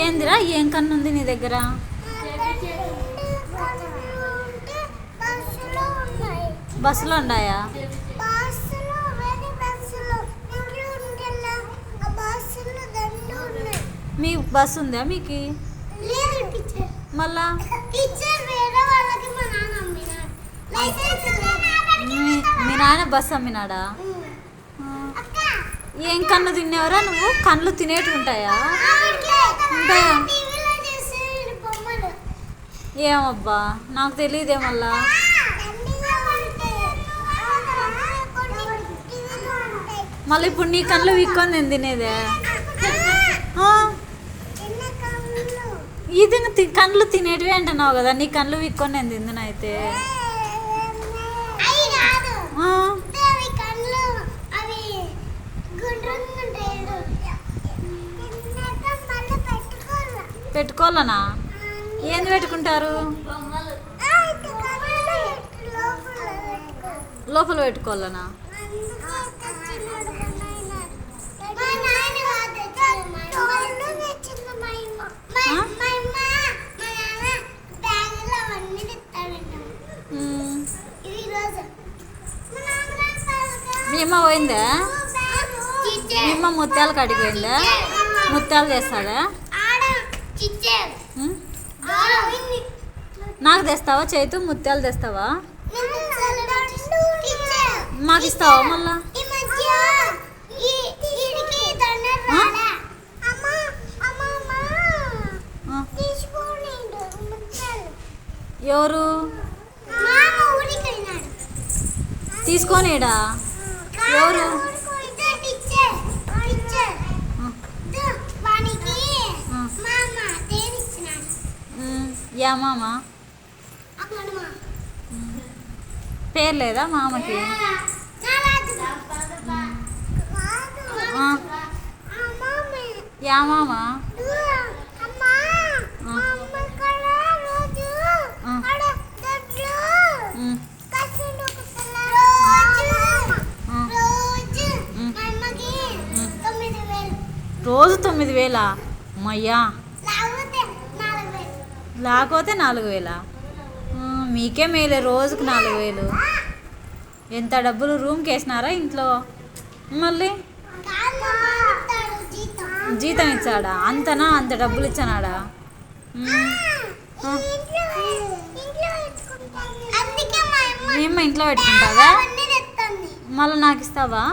ఏందిరా ఏం కన్ను ఉంది నీ దగ్గర? బస్సులో ఉన్నాయా? మీ బస్సు ఉందా మీకు? మళ్ళా మీ నాన్న బస్సు అమ్మినాడా? ఏం కన్ను తినేవరా నువ్వు? కళ్ళు తినేటి ఉంటాయా? ఉంటాయా? ఏమబ్బా నాకు తెలియదే. మళ్ళా మళ్ళీ ఇప్పుడు నీ కళ్ళు విక్కొని నేను తినేదే? ఇది కళ్ళు తినేటివి అంటున్నావు కదా, నీ కళ్ళు విక్కొని నేను తిందునైతే. పెట్టుకోవాలనా? ఏంది పెట్టుకుంటారు? లోపల పెట్టుకోవాలనా? మీ అమ్మ పోయిందా? మీ అమ్మ ముత్యాల కాడికి పోయిందా? ముత్యాలు చేస్తాడా? నాకు తెస్తావా చేతు? ముత్యాలు తెస్తావా? మాకు ఇస్తావా? మళ్ళా ఎవరు తీసుకోనిడా? ఎవరు? యా మామ పేరు లేదా మామకి? యా మామ రోజు 9,000? అమ్మయ్యా, లేకపోతే 4,000? మీకే మేలే, రోజుకు 4,000. ఎంత డబ్బులు రూమ్కి వేసినారా ఇంట్లో? మళ్ళీ జీతం ఇచ్చాడా? అంతనా? అంత డబ్బులు ఇచ్చానాడా? మీ అమ్మ ఇంట్లో పెట్టుకుంటావా? మళ్ళీ నాకు ఇస్తావా?